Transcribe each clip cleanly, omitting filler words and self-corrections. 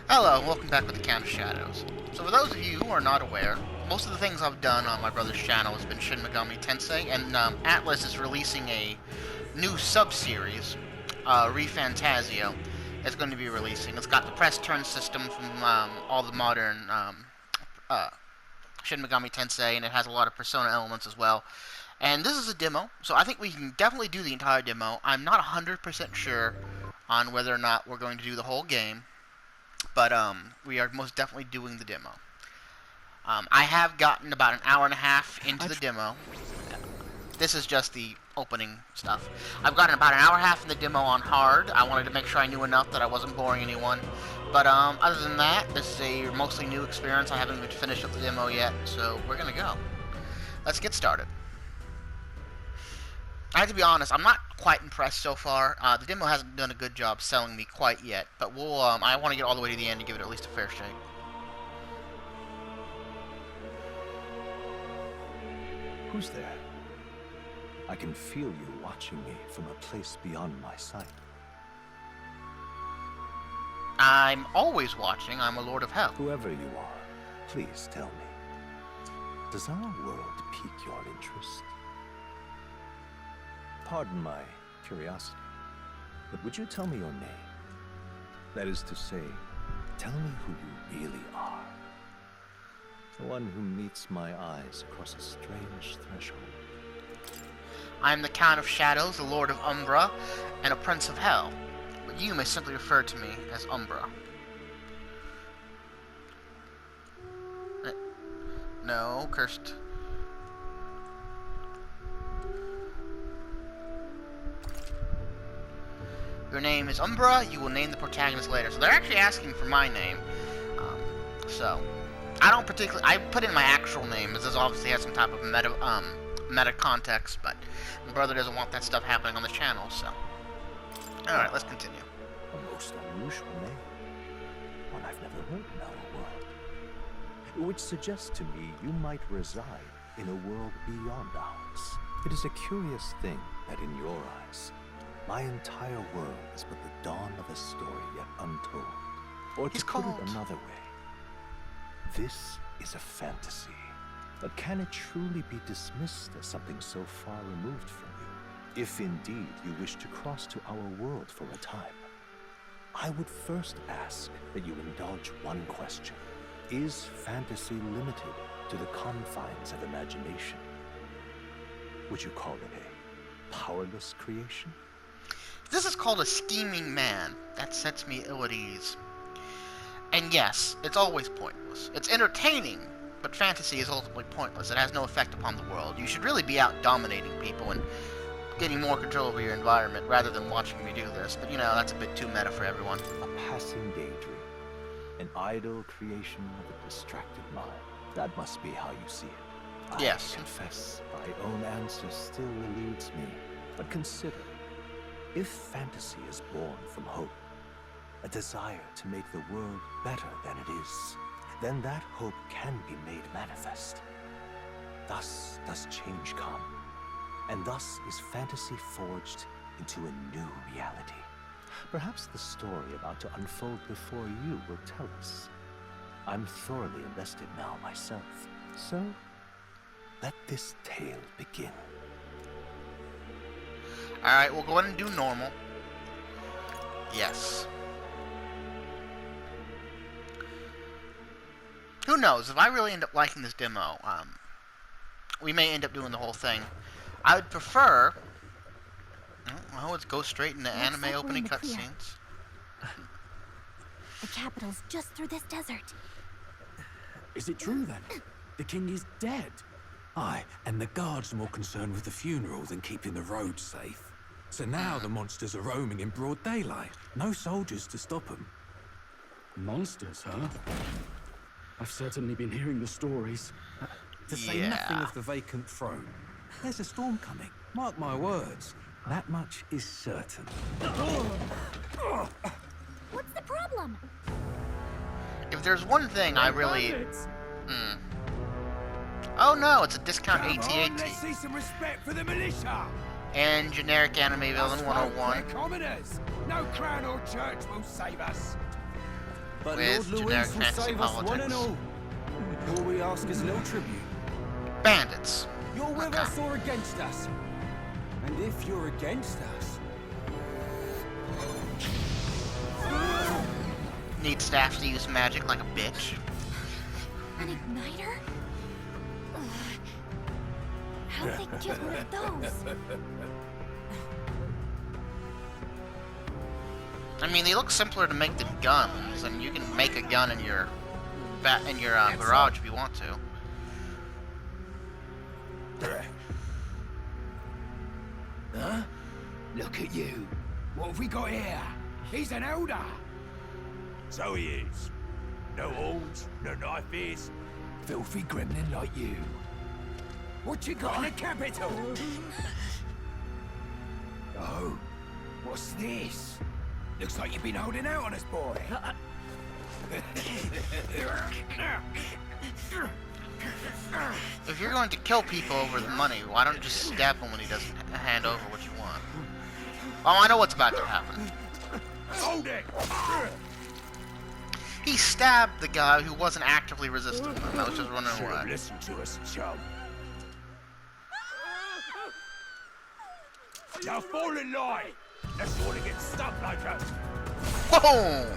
Hello, and welcome back with the Count of Shadows. So for those of you who are not aware, most of the things I've done on my brother's channel has been Shin Megami Tensei, and Atlus is releasing a new sub-series, Refantazio, that's going to be releasing. It's got the press turn system from all the modern Shin Megami Tensei, and it has a lot of Persona elements as well. And this is a demo, so I think we can definitely do the entire demo. I'm not 100% sure on whether or not we're going to do the whole game, but we are most definitely doing the demo. I have gotten about an hour and a half into the demo. This is just the opening stuff. I've gotten about an hour and a half in the demo on hard. I wanted to make sure I knew enough that I wasn't boring anyone. But other than that, this is a mostly new experience. I haven't even finished up the demo yet, so we're going to go. Let's get started. I have to be honest, I'm not quite impressed so far. The demo hasn't done a good job selling me quite yet, but we'll, I want to get all the way to the end and give it at least a fair shake. Who's there? I can feel you watching me from a place beyond my sight. I'm always watching. I'm a Lord of Hell. Whoever you are, please tell me. Does our world pique your interest? Pardon my curiosity, but would you tell me your name? That is to say, tell me who you really are. The one who meets my eyes across a strange threshold. I am the Count of Shadows, the Lord of Umbra, and a Prince of Hell, but you may simply refer to me as Umbra. No, cursed. Your name is Umbra, you will name the protagonist later. So they're actually asking for my name. So, I don't particularly... I put in my actual name, as this obviously has some type of meta context, but my brother doesn't want that stuff happening on the channel, so... Alright, let's continue. A most unusual name. One I've never heard in our world. Which suggests to me you might reside in a world beyond ours. It is a curious thing that in your eyes, my entire world is but the dawn of a story yet untold. Or to put it another way, this is a fantasy. But can it truly be dismissed as something so far removed from you? If indeed you wish to cross to our world for a time, I would first ask that you indulge one question. Is fantasy limited to the confines of imagination? Would you call it a powerless creation? This is called a scheming man. That sets me ill at ease. And yes, it's always pointless. It's entertaining, but fantasy is ultimately pointless. It has no effect upon the world. You should really be out dominating people and getting more control over your environment rather than watching me do this. But you know, that's a bit too meta for everyone. A passing daydream. An idle creation of a distracted mind. That must be how you see it. Yes. I confess, my own answer still eludes me. But consider, if fantasy is born from hope, a desire to make the world better than it is, then that hope can be made manifest. Thus does change come, and thus is fantasy forged into a new reality. Perhaps the story about to unfold before you will tell us. I'm thoroughly invested now myself, so let this tale begin. Alright, we'll go ahead and do normal. Yes. Who knows, if I really end up liking this demo, we may end up doing the whole thing. I would prefer... Well, let's go straight into anime opening cutscenes. The capital's just through this desert. Is it true then? The king is dead? Aye, and the guards are more concerned with the funeral than keeping the roads safe. So now the monsters are roaming in broad daylight. No soldiers to stop them. Monsters, huh? I've certainly been hearing the stories. To say nothing of the vacant throne. There's a storm coming. Mark my words. That much is certain. What's the problem? If there's one thing I really... Oh no, it's a discount AT-AT. Let's see some respect for the militia. And generic anime villain 101. Commoners. No crown or church will save us. But with Lord generic Louis will fantasy save us one and politics. all. All we ask is no tribute. Bandits. You're with Okay. us or against us? And if you're against us... Need staff to use magic like a bitch. An igniter? Ugh. How did they get one of those? I mean, they look simpler to make than guns, and you can make a gun in your garage if you want to. Huh? Look at you. What have we got here? He's an elder. So he is. No horns, no knife ears. Filthy gremlin like you. What you got in the capital? Oh, what's this? Looks like you've been holding out on us, boy. If you're going to kill people over the money, why don't you just stab him when he doesn't hand over what you want? Oh, I know what's about to happen. Hold it! He stabbed the guy who wasn't actively resisting him. I was just running Should have away. listened to us, chum. Now fall in line! Unless you want to get stuck like us. Boom!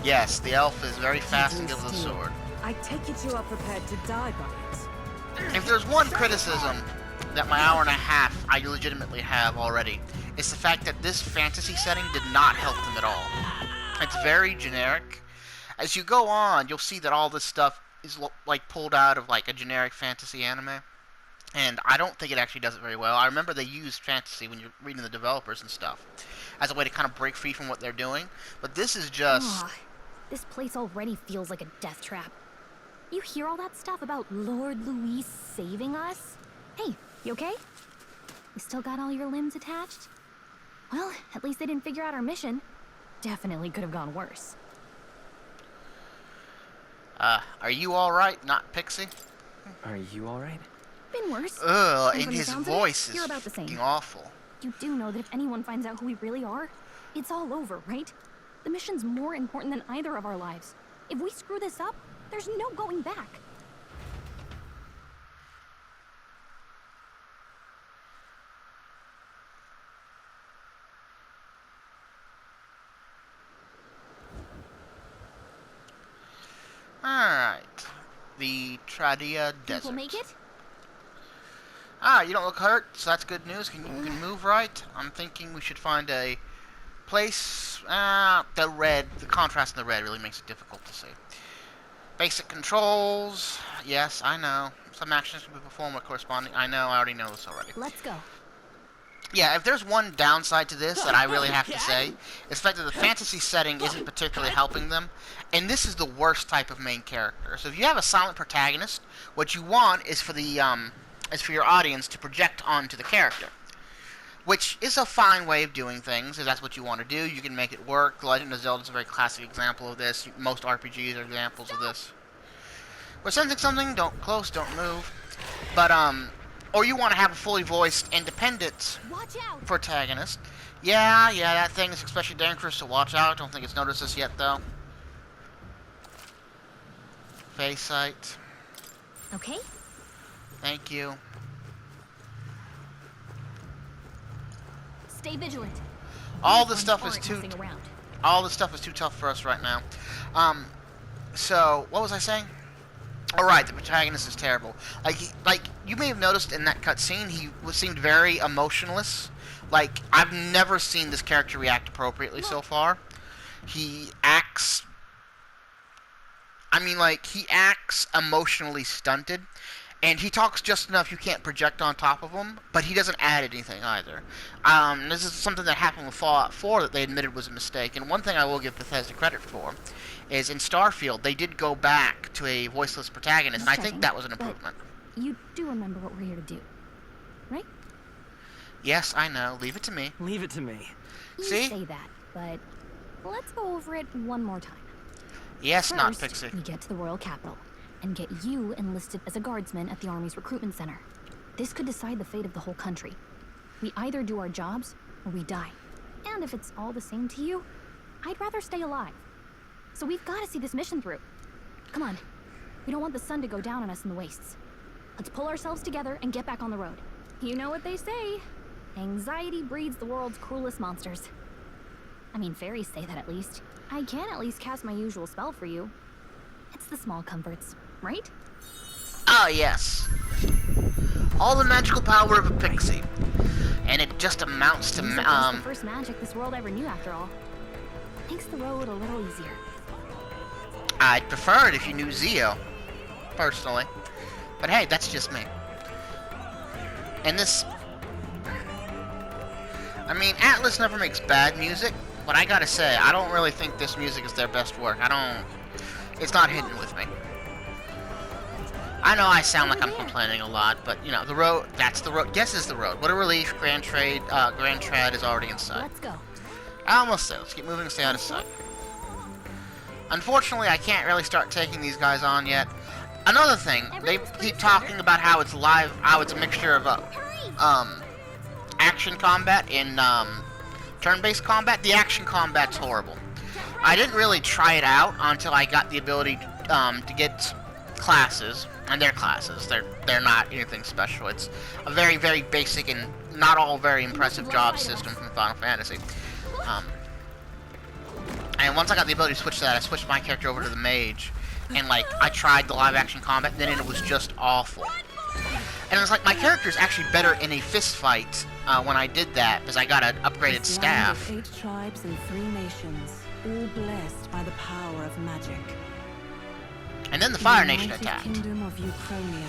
Yes, the elf is very fast and gives a sword. I take it you are prepared to die by it. If there's one criticism that my hour and a half I legitimately have already, it's the fact that this fantasy setting did not help them at all. It's very generic. As you go on, you'll see that all this stuff is like pulled out of like a generic fantasy anime. And I don't think it actually does it very well. I remember they used fantasy when you're reading the developers and stuff as a way to kind of break free from what they're doing. But this is just... Aw, this place already feels like a death trap. You hear all that stuff about Lord Louis saving us? Hey, you okay? You still got all your limbs attached? Well, at least they didn't figure out our mission. Definitely could have gone worse. Are you alright, not Pixie? Are you alright? Been worse. Ugh, And and from the his sounds of it, voice is you're about the same. fucking awful. You do know that if anyone finds out who we really are, it's all over, right? The mission's more important than either of our lives. If we screw this up, there's no going back. Alright. The Tradia Desert. People make it? Ah, you don't look hurt, so that's good news. You can move right. I'm thinking we should find a place. The contrast in the red really makes it difficult to see. Basic controls. Yes, I know. Some actions can be performed with corresponding. I know, I already know this already. Let's go. Yeah, if there's one downside to this that I really have to say, it's the fact that the fantasy setting isn't particularly helping them, and this is the worst type of main character. So if you have a silent protagonist, what you want is for the for your audience to project onto the character, which is a fine way of doing things. If that's what you want to do, you can make it work. The Legend of Zelda is a very classic example of this. Most RPGs are examples of this. We're sensing something. Don't close. Don't move. But or you want to have a fully voiced, independent Watch out! protagonist. Yeah, that thing is especially dangerous, so watch out. Don't think it's noticed us yet, though. Face sight. Okay. Thank you. Stay vigilant. All These this stuff ones is aren't too. messing around. All this stuff is too tough for us right now. So what was I saying? All right, the protagonist is terrible. Like you may have noticed in that cutscene, he seemed very emotionless. Like I've never seen this character react appropriately so far. He acts. I mean, like he acts emotionally stunted. And he talks just enough you can't project on top of him, but he doesn't add anything either. This is something that happened with Fallout 4 that they admitted was a mistake. And one thing I will give Bethesda credit for is in Starfield, they did go back to a voiceless protagonist, and I think that was an improvement. You do remember what we're here to do, right? Yes, I know. Leave it to me. Leave it to me. You See? say that, but let's go over it one more time. Yes, not First, Pixie. we get to the royal capital and get you enlisted as a guardsman at the army's recruitment center. This could decide the fate of the whole country. We either do our jobs or we die. And if it's all the same to you, I'd rather stay alive. So we've got to see this mission through. Come on. We don't want the sun to go down on us in the wastes. Let's pull ourselves together and get back on the road. You know what they say. Anxiety breeds the world's cruelest monsters. I mean, fairies say that at least. I can at least cast my usual spell for you. It's the small comforts, right? Ah, yes. All the magical power of a pixie. And it just amounts to, That's the first magic this world ever knew, after all. Makes the road a little easier. I'd prefer it if you knew Zio, personally. But hey, that's just me. And this... I mean, Atlus never makes bad music, but I gotta say, I don't really think this music is their best work. It's not hitting with me. I know I sound like I'm complaining a lot, but, you know, the road, that's the road. Yes, is the road. What a relief, Grand Trad is already in sight. Let's go. I almost said, let's keep moving and stay out of sight. Unfortunately, I can't really start taking these guys on yet. Another thing, they keep talking about how it's live, how it's a mixture of, action combat and, turn-based combat. The action combat's horrible. I didn't really try it out until I got the ability, to get classes, and they're classes. They're not anything special. It's a very, very basic and not all very impressive job system from Final Fantasy. And once I got the ability to switch to that, I switched my character over to the mage, and like I tried the live action combat, and then it was just awful. And it was like my character's actually better in a fist fight when I did that, because I got an upgraded staff. 8 tribes and 3 nations, all blessed by the power of magic. And then the Fire Nation attacked. Kingdom of Uchronia.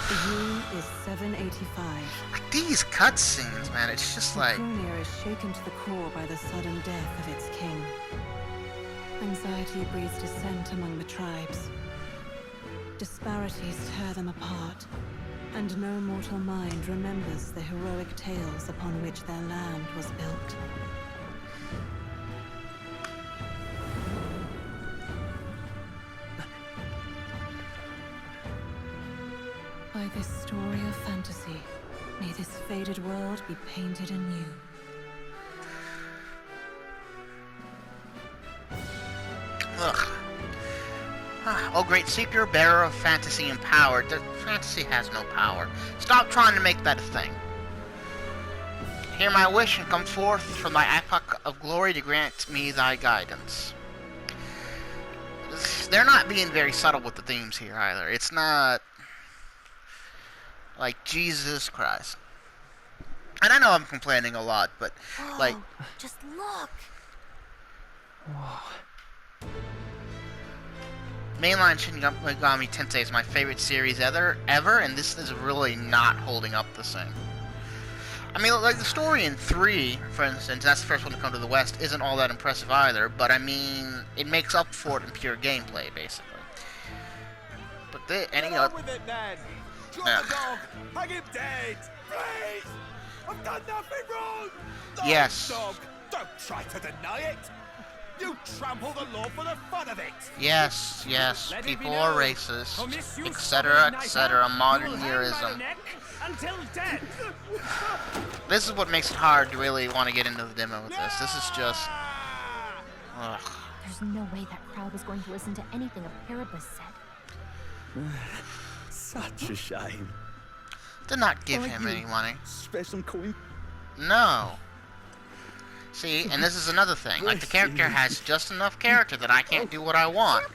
The year is 785. Like, these cutscenes, man, it's just like... Uchronia is shaken to the core by the sudden death of its king. Anxiety breeds dissent among the tribes. Disparities tear them apart, and no mortal mind remembers the heroic tales upon which their land was built. By this story of fantasy, may this faded world be painted anew. Ugh. Oh great Seeker, bearer of fantasy and power. Fantasy has no power. Stop trying to make that a thing. Hear my wish and come forth from thy epoch of glory to grant me thy guidance. They're not being very subtle with the themes here either. It's not... like, Jesus Christ. And I know I'm complaining a lot, but, like... Just look! Mainline Shin Megami Tensei is my favorite series ever, and this is really not holding up the same. I mean, like, the story in 3, for instance, that's the first one to come to the West, isn't all that impressive either, but I mean, it makes up for it in pure gameplay, basically. But and you know... with it, then. Drop the dog! Hang him dead! Please! I've done nothing wrong! Yes. Dog, don't try to deny it! You trample the law for the fun of it! Yes, yes, people are racist, etc., etc., modern yearism. Until dead! This is what makes it hard to really want to get into the demo with this. This is just... ugh. There's no way that crowd was going to listen to anything a Paribus said. Such a shame. Did not give him any money. Spare some coin. No. See, and this is another thing. Like, the character has just enough character that I can't do what I want.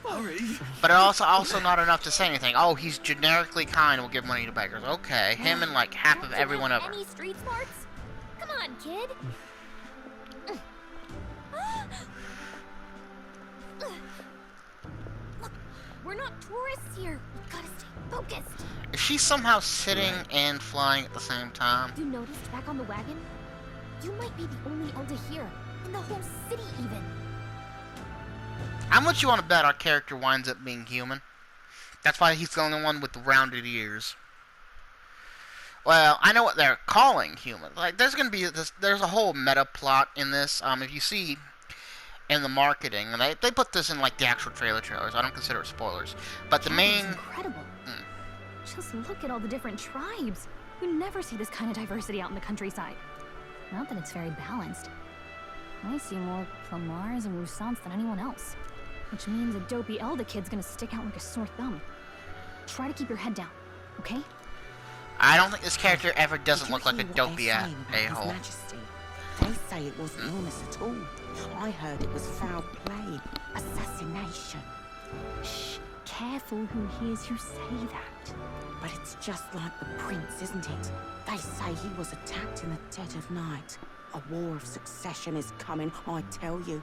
But it also not enough to say anything. Oh, he's generically kind, will give money to beggars. Okay, him and like half of everyone ever. Any street smarts? Come on, kid. Look, we're not tourists here. We've got to stay focused. Is she somehow sitting and flying at the same time? You noticed back on the wagon? You might be the only Elder here, in the whole city even. How much you want to bet our character winds up being human? That's why he's the only one with the rounded ears. Well, I know what they're calling human. Like, there's gonna be this. There's a whole meta plot in this. If you see in the marketing, and they put this in like the actual trailers. I don't consider it spoilers. But the main. Incredible. Just look at all the different tribes. You never see this kind of diversity out in the countryside. Not that it's very balanced. I see more Plamars and Roussants than anyone else. Which means a dopey Elder kid's gonna stick out like a sore thumb. Try to keep your head down, okay? I don't think this character ever doesn't look like a dopey a-hole. They say it wasn't illness at all. I heard it was foul play, assassination. Shh, careful who hears you say that. But it's just like the prince, isn't it? They say he was attacked in the dead of night. A war of succession is coming, I tell you.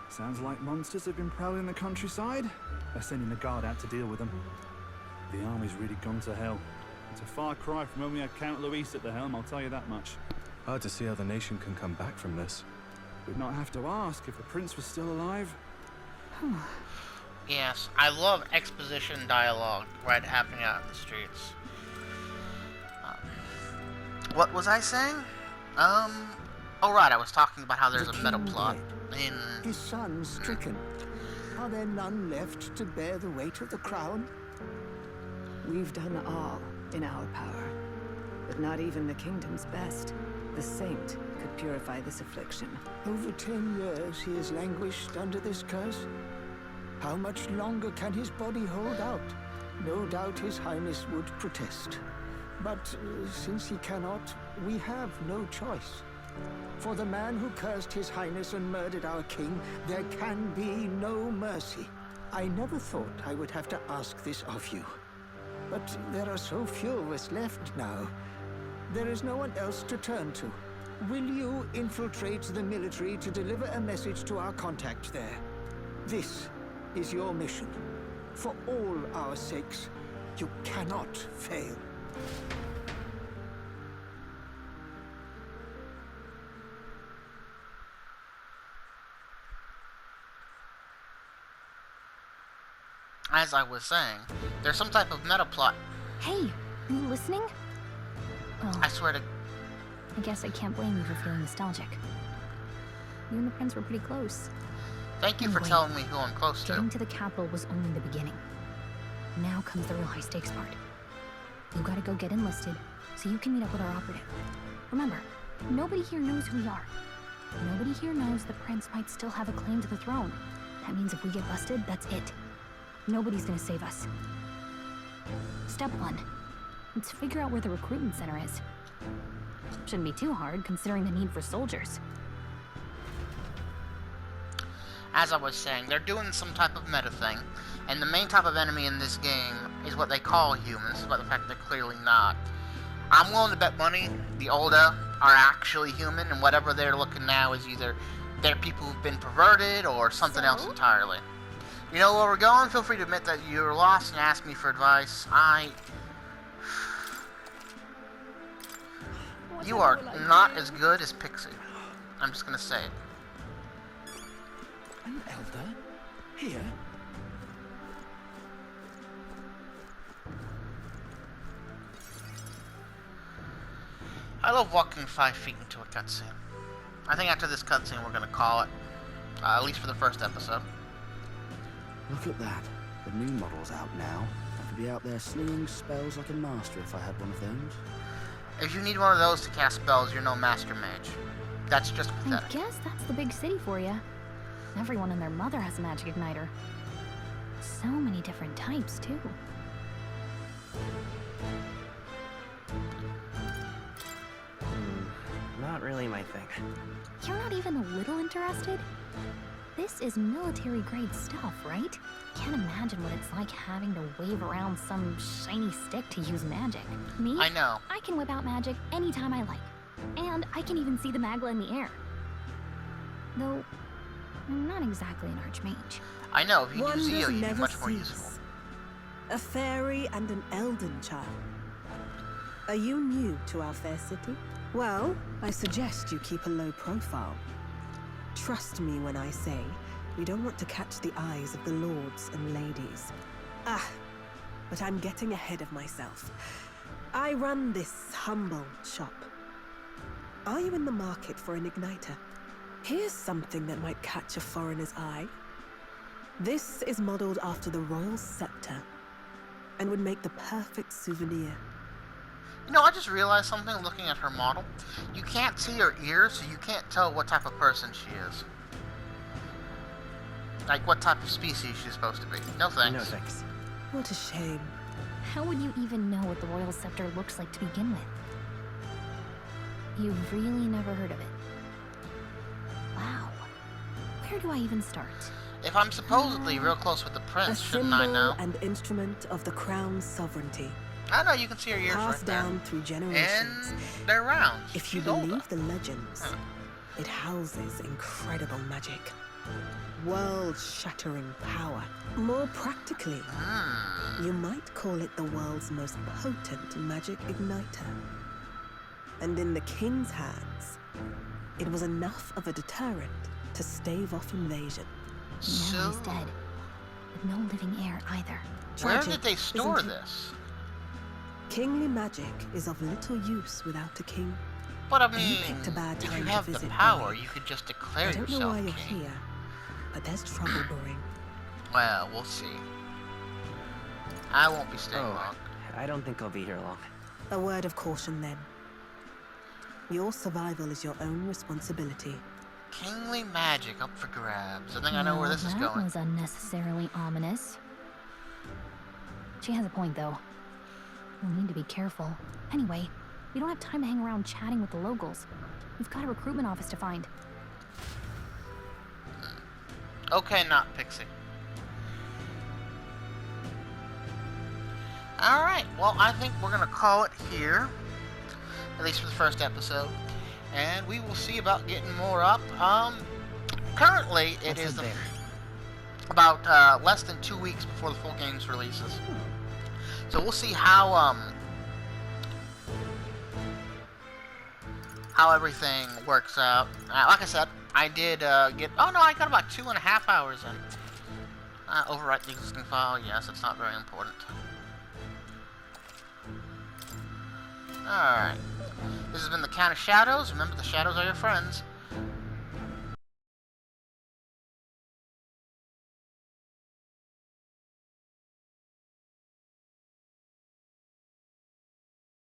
Sounds like monsters have been prowling the countryside. They're sending the guard out to deal with them. The army's really gone to hell. It's a far cry from when we had Count Luis at the helm, I'll tell you that much. Hard to see how the nation can come back from this. We'd not have to ask if the prince was still alive. Yes, I love exposition dialogue right happening out in the streets. What was I saying? Oh right, I was talking about how there's a meta plot in... His son stricken. Are there none left to bear the weight of the crown? We've done all in our power, but not even the kingdom's best, the saint, could purify this affliction. Over 10 years he has languished under this curse. How much longer can his body hold out? No doubt his highness would protest. But since he cannot, we have no choice. For the man who cursed his highness and murdered our king, there can be no mercy. I never thought I would have to ask this of you. But there are so few of us left now. There is no one else to turn to. Will you infiltrate the military to deliver a message to our contact there? This is your mission. For all our sakes, you cannot fail. As I was saying, there's some type of meta plot. Hey, you listening? Oh, I swear to... I guess I can't blame you for feeling nostalgic. You and the prince were pretty close. Thank you for telling me who I'm close to. Getting to the capital was only the beginning. Now comes the real high-stakes part. You gotta go get enlisted, so you can meet up with our operative. Remember, nobody here knows who we are. Nobody here knows the prince might still have a claim to the throne. That means if we get busted, that's it. Nobody's gonna save us. Step 1. Let's figure out where the recruitment center is. Shouldn't be too hard, considering the need for soldiers. As I was saying, they're doing some type of meta thing, and the main type of enemy in this game is what they call humans, despite the fact they're clearly not. I'm willing to bet money the Olda are actually human, and whatever they're looking now is either they're people who've been perverted or something else entirely. You know where we're going? Feel free to admit that you're lost and ask me for advice. You are not as good as Pixie. I'm just gonna say it. An elder? Here? I love walking 5 feet into a cutscene. I think after this cutscene we're gonna call it. At least for the first episode. Look at that. The new model's out now. I could be out there slinging spells like a master if I had one of those. If you need one of those to cast spells, you're no master mage. That's just pathetic. I guess that's the big city for you. Everyone and their mother has a magic igniter. So many different types, too. Not really my thing. You're not even a little interested? This is military-grade stuff, right? Can't imagine what it's like having to wave around some shiny stick to use magic. Me? I know. I can whip out magic anytime I like. And I can even see the magla in the air. Though, I'm not exactly an archmage. I know, if you Wonders use Zeo, you'd be never much more cease. useful. A fairy and an elden child. Are you new to our fair city? Well, I suggest you keep a low profile. Trust me when I say, we don't want to catch the eyes of the lords and ladies. But I'm getting ahead of myself. I run this humble shop. Are you in the market for an igniter? Here's something that might catch a foreigner's eye. This is modeled after the royal scepter and would make the perfect souvenir. You know, I just realized something looking at her model. You can't see her ears, so you can't tell what type of person she is. Like, what type of species she's supposed to be. No thanks. No thanks. What a shame. How would you even know what the royal scepter looks like to begin with? You've really never heard of it. Wow. Where do I even start? If I'm supposedly real close with the A prince, shouldn't I know? symbol and instrument of the crown's sovereignty. I know, you can see her ears Passed right there. down through generations. And they're round. If you She's older. believe the legends, it houses incredible magic. World-shattering power. More practically, you might call it the world's most potent magic igniter. And in the king's hands, it was enough of a deterrent to stave off invasion. Now he's dead. With no living heir either. Where Tragic, did they store isn't it? this? Kingly magic is of little use without a king. But I And you mean, picked a bad if time you to have the visit, power, boy. you could just declare I don't know yourself why you're king. here, but there's trouble brewing. Well, we'll see. I won't be staying Oh, long. I don't think I'll be here long. A word of caution then. Your survival is your own responsibility. Kingly magic up for grabs. I think I know where this is That going. was unnecessarily ominous. She has a point, though. We'll need to be careful. Anyway, we don't have time to hang around chatting with the locals. We've got a recruitment office to find. Okay, not Pixie. Alright, well, I think we're gonna call it here. At least for the first episode. And we will see about getting more up. Currently, it is about less than 2 weeks before the full game's releases. So we'll see how everything works out. Like I said, I did get... Oh no, I got about 2.5 hours in. Overwrite the existing file. Yes, it's not very important. Alright. This has been the Count of Shadows. Remember, the shadows are your friends.